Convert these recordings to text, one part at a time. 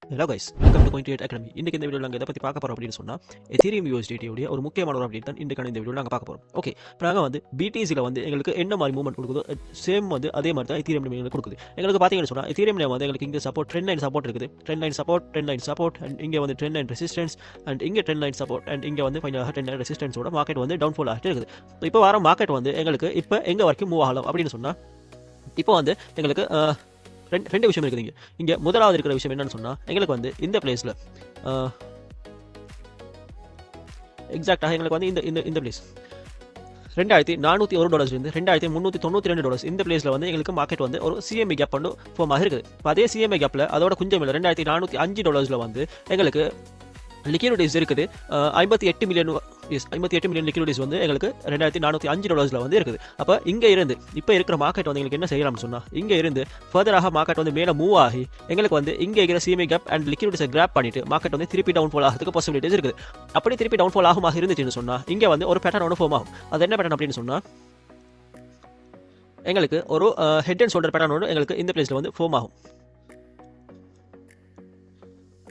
Hello guys, welcome to Coin Create Academy. இன்னைக்கு இந்த வீடியோவில் நாங்கள் எதை பற்றி பார்க்க போகிறோம் அப்படின்னு சொன்னால், எத்தீரியம் USDT உடைய ஒரு முக்கியமான ஒரு அப்டேட் தான் இன்றைக்கான இந்த வீடியோவில் நாங்கள் பார்க்க போகிறோம். ஓகே, இப்போ நாங்கள் வந்து BTC வந்து எங்களுக்கு என்ன மாதிரி மூவ்மெண்ட் கொடுக்குதோ சேம் வந்து அதே மாதிரி தான் எத்தீரியம் எங்களுக்கு கொடுக்குது. எங்களுக்கு பார்த்தீங்கன்னு சொன்னால் எத்தீரியம் வந்து எங்களுக்கு இங்கே சப்போர்ட் ட்ரெண்ட் லைன் சப்போர்ட் இருக்குது, ட்ரெண்ட் லைன் சப்போர்ட் அண்ட் இங்கே வந்து ட்ரெண்ட் லைன் ரெசிஸ்டன்ஸ் அண்ட் இங்கே ட்ரெண்ட் லைன் சப்போர்ட் அண்ட் இங்கே வந்து ஃபைனலாக ட்ரெண்ட் லைன் ரெசிஸ்டன்ஸோட மார்க்கெட் வந்து டவுன்ஃபால் ஆகிட்டு இருக்குது. இப்போ வர மார்க்கெட் வந்து எங்களுக்கு இப்போ எங்கே வரைக்கும் மூவ் ஆகலாம் அப்படின்னு சொன்னால், இப்போ வந்து எங்களுக்கு ரெண்டு விஷயம் இருக்குது. இங்கே முதலாவது இருக்கிற விஷயம் என்னன்னு சொன்னால், எங்களுக்கு வந்து இந்த பிளேஸில் எக்ஸாக்டாக எங்களுக்கு வந்து இந்த பிளேஸ் $2,401 $2,392 இந்த பிளேஸில் வந்து எங்களுக்கு மார்க்கெட் வந்து ஒரு சிஎம்ஏ கேப் வந்து ஃபார்ம் ஆகிருக்குது. இப்போ அதே சிஎம்ஏ கேப்பில் அதோட கொஞ்சம் இல்லை $2,405 வந்து எங்களுக்கு லிக்விடிட்டிஸ் இருக்குது. 58 மில்லியன் லிக்விடிட்டிஸ் வந்து எங்களுக்கு $2,405 வந்து இருக்குது. அப்போ இங்கே இருந்து இப்போ இருக்கிற மார்க்கெட் வந்து எங்களுக்கு என்ன செய்யலாம்னு சொன்னால், இங்கே இருந்து ஃபர்தராக மார்க்கெட் வந்து மேலே மூவ் ஆகி எங்களுக்கு வந்து இங்கே இருக்கிற சிஎம்ஏ கேப் அண்ட் லிக்விடிட்டிஸை கிராப் பண்ணிட்டு மார்க்கெட் வந்து திருப்பி டவுன்ஃபால் ஆகிறதுக்கு பாசிபிலிட்டிஸ் இருக்குது. அப்படி திருப்பி டவுன்ஃபால் ஆகுமாக இருந்துச்சுன்னு சொன்னால் இங்கே வந்து ஒரு பேட்டர்ன் ஒன்று ஃபார்ம் ஆகும். அது என்ன பேட்டர்ன் அப்படின்னு சொன்னால், எங்களுக்கு ஒரு ஹெட் அண்ட் ஷோல்டர் பேட்டர்ன் ஒன்று எங்களுக்கு இந்த பிளேஸில் வந்து ஃபார்ம் ஆகும்.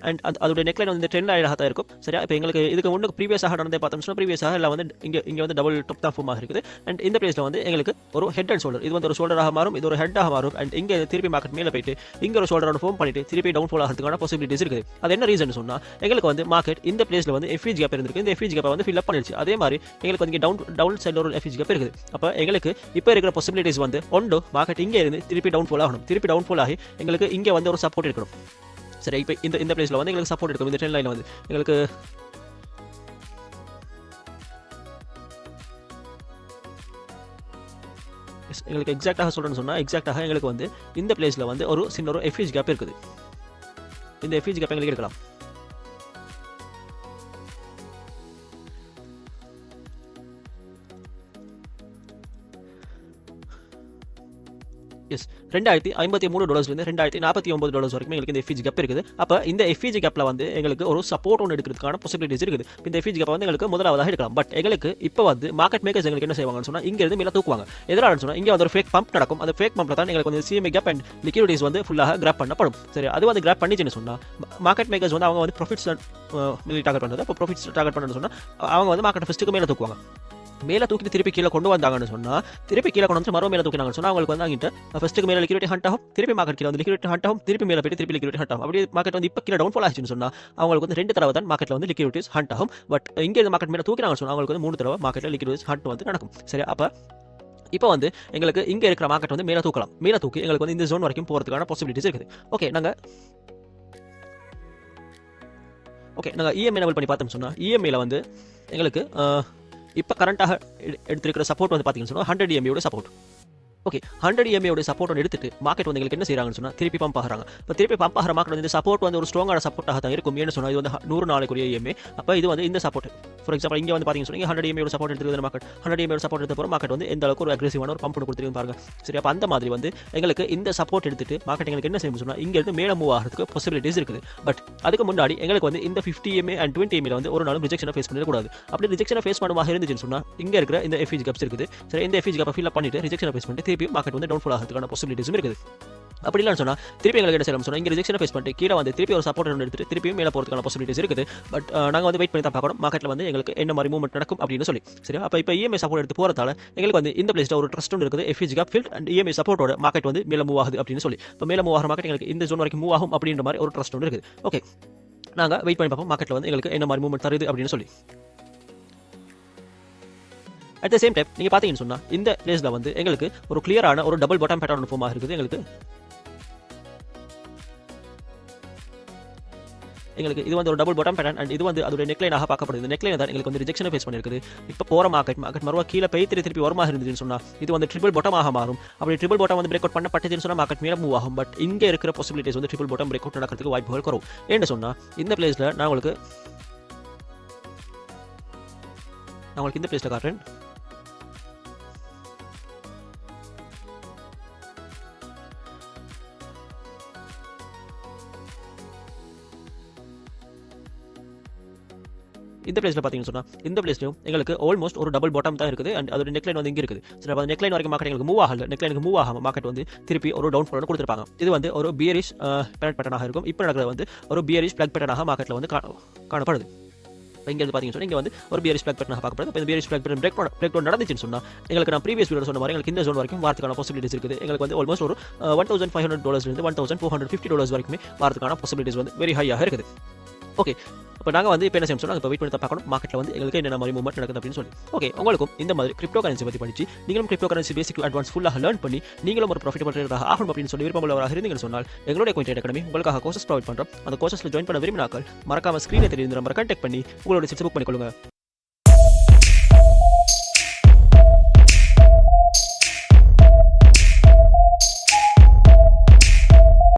அண்ட் அதோட நெக்லைன் வந்து ட்ரெண்ட் ஆகிடாக தான் இருக்கும். சரியா, இப்போ எங்களுக்கு இதுக்கு ஒன்று ப்ரீவியஸாக நடந்தே பார்த்தோம்னா ப்ரீவியஸாக இல்லை வந்து இங்கே வந்து டபுள் டாப் தான் ஃபார்மாக இருக்குது. அண்ட் இந்த பிளேஸில் வந்து எங்களுக்கு ஒரு ஹெட் அண்ட் ஷோல்டர், இது வந்து ஒரு ஷோல்டராக மாறும், இது ஒரு ஹெட்டாக மாறும். அண்ட் இங்கே திருப்பி மார்க்கெட் மேலே போயிட்டு இங்கே ஒரு ஷோல்டர் ஃபார்ம் பண்ணிட்டு திருப்பி டவுன்ஃபால் ஆகிறதுக்கான பாசிபிலிட்டிஸ் இருக்குது. அது என்ன ரீசன் சொன்னால், எங்களுக்கு வந்து மார்க்கெட் இந்த பிளேஸில் வந்து எஃப்இஜி கேப் இருந்திருக்கு. இந்த எஃப்இஜி கேப்பை வந்து ஃபில் அப் பண்ணிடுச்சு. அதே மாதிரி எங்களுக்கு வந்து டவுன் சைடில் ஒரு எஃப்இஜி கேப் இருக்குது. அப்போ எங்களுக்கு இப்போ இருக்கிற பாசிபிலிட்டிஸ் வந்து ஒன்று மார்க்கெட் இங்கே இருந்து திருப்பி டவுன்ஃபால் ஆகணும். திருப்பி டவுன்ஃபால் ஆகி எங்களுக்கு இங்கே வந்து ஒரு சப்போர்ட் இருக்கணும். சரி, இப்போ இந்த பிளேஸில் வந்து எங்களுக்கு சப்போர்ட் இருக்கும். இந்த ட்ரெண்ட் லைனில் வந்து எங்களுக்கு எக்ஸாக்டாக சொல்கிறேன்னு சொன்னால், எக்ஸாக்டாக எங்களுக்கு வந்து இந்த பிளேஸில் வந்து ஒரு சின்ன ஒரு எஃப்இஜி கேப் இருக்குது. இந்த எஃப்இஜி கேப் எங்களுக்கு எடுக்கலாம். எஸ், $2,053 $2,049 வரைக்கும் எங்களுக்கு இந்த எஃப்இஜி கேப் இருக்குது. அப்போ இந்த எஃப்இஜி கேப்பில் வந்து எங்களுக்கு ஒரு சப்போர்ட் ஒன்று எடுக்கிறதுக்கான பாசிபிலிட்டிஸ் இருக்குது. இந்த எஃப்இஜி கேப்பை வந்து எங்களுக்கு முதலாவதாக எடுக்கலாம். பட் எங்களுக்கு இப்போ வந்து மார்க்கெட் மேக்கர்ஸ் எங்களுக்கு என்ன செய்வாங்கன்னு சொன்னால், இங்கேருந்து மேலே தூக்குவாங்க. எதனால சொன்னால், இங்கே வந்து ஒரு ஃபேக் பம்ப் நடக்கும். அந்த ஃபேக் பம்பில் தான் எங்களுக்கு வந்து சிஎம்ஏ கேப் அண்ட் லிக்விடிட்டிஸ் வந்து ஃபுல்லாக கிராப் பண்ணப்படும். சரி, அது வந்து கிராப் பண்ணிச்சுன்னு சொன்னால் மார்க்கெட் மேக்கர்ஸ் வந்து அவங்க வந்து ப்ராஃபிட்ஸ் டார்கெட் பண்ணுறது. அப்போ ப்ராஃபிட்ஸ் டார்கெட் பண்ணுறது சொன்னால் அவங்க வந்து மார்க்கெட் ஃபஸ்ட்டுக்கு மேலே தூக்குவாங்க. மேலே தூக்கி திருப்பி கீழே கொண்டு வந்தாங்கன்னு சொன்னால், திருப்பி கீழே கொண்டு வந்து மறுபடியும் மேலே தூக்கினாங்கன்னு சொன்னால் அவங்களுக்கு வந்து அங்கிட்ட ஃபஸ்ட்டுக்கு மேலே லிக்விடிட்டி ஹண்ட் ஆகும், திருப்பி மார்க்கெட் கீழே வந்து லிக்விடிட்டி ஹண்ட் ஆகும், திருப்பி மேலே போய்ட்டு திருப்பி லிக்விடிட்டி ஹண்ட் ஆகும். அப்படியே மார்க்கெட் வந்து இப்போ கீழே டவுன்ஃபால் ஆச்சுன்னு சொன்னால் அவங்களுக்கு வந்து 2 தடவை தான் மார்க்கெட்டில் வந்து லிக்விடிட்டிஸ் ஹண்ட் ஆகும். பட் இங்கே இந்த மார்க்கெட் மேலே தூக்கினாங்கன்னு சொன்னால் அவங்களுக்கு வந்து 3 தடவை மார்க்கெட்டில் லிக்விடிட்டிஸ் ஹண்ட் வந்து நடக்கும். சரி, அப்போ இப்போ வந்து எங்களுக்கு இங்கே இருக்கிற மார்க்கெட் வந்து மேலே தூக்கலாம். மேலே தூக்கி எங்களுக்கு வந்து இந்த ஜோன் வரைக்கும் போகிறதுக்கான பாசிபிலிட்டிஸ் இருக்குது. ஓகே, நாங்கள் இஎம்ஐ லெவல் பண்ணி பார்த்தோம்னு சொன்னால், இஎம்ஐயில் வந்து எங்களுக்கு இப்போ கரண்ட்டாக எடுத்திருக்கிற சப்போர்ட் வந்து பார்த்தீங்கன்னு சொன்னால் 100 EMA support. Okay, 100 EMA support வந்து எடுத்துட்டு மார்க்கெட் வந்து எங்களுக்கு என்ன செய்யறாங்கன்னு சொன்னால், திருப்பி பம்ப் ஆகிறாங்க. இப்போ திருப்பி பம்ப் ஆகிற மார்க்கெட் வந்து இந்த சப்போர்ட் வந்து ஒரு ஸ்ட்ராங்கான சப்போர்ட்டாக தான் இருக்கும். ஏன்னு சொன்னால் இது வந்து 100 நாளைக்குரிய EMA. அப்போ இது வந்து இந்த சப்போர்ட், ஃபார் எக்ஸாம்பிள் இங்கே வந்து பார்த்தீங்கன்னு சொன்னால் 100 EMA சப்போர்ட் எடுத்துருக்கிற மார்க்கெட் 100 EMA சப்போர்ட் எடுத்த போகிற மார்க்கெட் வந்து எந்த அளவுக்கு ஒரு அக்ரெசிவான ஒரு பம்ப் கொடுத்துருக்கு பாருங்க. சரி, அப்போ அந்த மாதிரி வந்து எங்களுக்கு இந்த சப்போர்ட் எடுத்துட்டு மார்க்கெட் எங்களுக்கு என்ன செய்யணும் சொன்னால், இங்கேருந்து மேலே மூவ் ஆகிறதுக்கு பாசிபிலிட்டிஸ் இருக்குது. பட் அதுக்கு முன்னாடி எங்களுக்கு வந்து இந்த 50 EMA அண்ட் 20 EMA வந்து ஒரு நாளும் ரிஜெக்ஷனை ஃபேஸ் பண்ணிடக்கூடாது. அப்படி ரிஜெக்ஷனை ஃபேஸ் பண்ணுவாக இருந்துச்சுன்னு சொன்னால், இங்கே இருக்கிற இந்த எஃப்இஜி கேப்ஸ் இருக்குது. சரி, இந்த எஃப்இஜி கேப்பை ஃபில் அப் பண்ணிட்டு ரிஜெக்ஷனை ஃபேஸ் பண்ணிட்டு திருப்பி மார்க்கெட் வந்து டவுன்ஃபால் ஆகிறதுக்கான பாசிபிலிட்டிஸும் இருக்குது. அப்படி இல்லைன்னு சொன்னால் திருப்பி எங்களுக்கு என்ன செய்யலாம் சொன்னால், இங்கே ரிஜெக்ஷனை ஃபேஸ் பண்ணிட்டு கீழே வந்து திருப்பி ஒரு சப்போர்ட் எடுத்துட்டு திருப்பி மேலே போகிறதுக்கான பாசிபிலிட்டிஸ் இருக்குது. பட் நாங்கள் வந்து வெயிட் பண்ணி தான் பார்க்கணும் மார்க்கெட்டில் வந்து எங்களுக்கு என்ன மாதிரி மூவ்மெண்ட் நடக்கும் அப்படின்னு சொல்லி. சரி, அப்போ இப்போ இஎம்ஐ சப்போர்ட் எடுத்து போகிறதால எங்களுக்கு வந்து இந்த பிளேஸில் ஒரு ட்ரஸ்ட் ஒன்று இருக்குது. FEG gap filled and EMI சப்போர்ட்டோட மார்க்கெட் வந்து மேலே மூவ் ஆகுது அப்படின்னு சொல்லி. இப்போ மேலே மூவ் ஆகிற மார்க்கெட் எங்களுக்கு இந்த ஜோன் வரைக்கும் மூவ் ஆகும் அப்படின்ற மாதிரி ஒரு ட்ரஸ்ட் ஒன்று இருக்குது. ஓகே, நாங்கள் வெயிட் பண்ணி பார்ப்போம் மார்க்கெட்டில் வந்து எங்களுக்கு என்ன மாதிரி மூவ்மெண்ட் தருது அப்படின்னு சொல்லி. அட் த சேம் டைம் நீங்கள் பார்த்தீங்கன்னு சொன்னால், இந்த பிளேஸில் வந்து எங்களுக்கு ஒரு கிளியரான ஒரு டபுள் பாட்டம் பேட்டர்ன் ஃபார்ம் ஆகிருக்குது. எங்களுக்கு இது வந்து ஒரு டபுள் பாட்டம் பேட்டர்ன் அண்ட் இது வந்து அதோட நெக்லைனாக பார்க்கப்படுது. இந்த நெக்லைன் தான் எங்களுக்கு வந்து ரிஜெக்ஷனை ஃபேஸ் பண்ணியிருக்குது. இப்போ போகிற மார்க்கெட் மறுவா கீழே போய் திருப்பி வரமாக இருந்துச்சுன்னு சொன்னால் இது வந்து ட்ரிபிள் பாட்டமாக மாறும். அப்படி ட்ரிபிள் பாட்டம் வந்து பிரேக் அவுட் பண்ணப்பட்டதுன்னு சொன்னால் மார்க்கெட் மேலே மூவ் ஆகும். பட் இங்கே இருக்கிற பாசிபிலிட்டிஸ் வந்து ட்ரிபிள் பாட்டம் பிரேக் அவுட் நடக்கிறதுக்கு வாய்ப்புகள் குறவு. ஏன்னு சொன்னால், இந்த பிளேஸில் நான் உங்களுக்கு இந்த பிளேஸில் காட்டுறேன். இந்த பிளேஸில் பார்த்தீங்கன்னு சொன்னால் இந்த பிளேஸ்லையும் எங்களுக்கு ஆல்மோஸ்ட் ஒரு டபுள் பாட்டம் தான் இருக்குது அண்ட் அதோட நெக்லைன் வந்து இங்கே இருக்குது. ஸோ அந்த நெக்லைன் வரைக்கும் மார்க்கெட் எங்களுக்கு மூவ் ஆகல, நெக்லைனுக்கு மூவ் ஆகாமல் மார்க்கெட் வந்து திருப்பி ஒரு டவுன் ஃபாலோட கொடுத்துருப்பாங்க. இது வந்து ஒரு பியரிஷ் பேரட் பேட்டர்னாக இருக்கும். இப்போ நடக்கிறது வந்து ஒரு பியரிஷ் பிளாக் பேட்டர்னாக மார்க்கெட்டில் வந்து காணப்படுது. இங்கே வந்து பார்த்தீங்கன்னு சொன்னால் இங்கே வந்து ஒரு பியரிஷ் பிளாக் பேட்டர்னாக பார்க்கப்படுது. இப்போ இந்த bearish block pattern break down நடந்துச்சுன்னு சொன்னால் எங்களுக்கு நான் ப்ரீவியஸ் வீடியோ சொன்ன மாதிரி எங்களுக்கு இந்த ஜோன் வரைக்கும் வரதுக்கான பாசிபிலிட்டிஸ் இருக்குது. எங்களுக்கு வந்து ஆல்மோஸ்ட் ஒரு $1,500 $1,450 வரைக்குமே வரதுக்கான பாசிபிலிட்டிஸ் வந்து வெரி ஹையாக இருக்குது. ஓகே, இப்போ நாங்கள் வந்து இப்போ என்ன செய்யணும் சொன்னால் இப்போ வெயிட் பண்ணி பார்க்கணும் மார்க்கெட்டில் வந்து எங்களுக்கு என்னென்ன மாதிரி மூவ்மெண்ட் நடக்குது அப்படின்னு சொல்லி. ஓகே, உங்களுக்கும் இந்த மாதிரி கிரிப்டோ கரன்சி பற்றி படிச்சு நீங்களும் கிரிப்டோ கரன்சி பேசிக் அட்வான்ஸ் ஃபுல்லாக லேர்ன் பண்ணி நீங்களும் ஒரு ப்ராஃபிட்டபிள் ட்ரேடராக ஆகணும் அப்படின்னு சொல்லி விருப்பமுள்ளவராக இருந்தீங்கன்னு சொன்னால் எங்களுடைய கோயின் அகாடமி உங்களுக்காக கோர்சஸ் ப்ரொவைட் பண்ணுறோம். அந்த கோர்சஸில் ஜாயின் பண்ண விரும்பினாக்கள் மறக்காம ஸ்க்ரீனை தெரிந்து நம்பரை கான்டாக்ட் பண்ணி உங்களோட சீட்ஸ் புக் பண்ணிக்கொள்ளுங்க.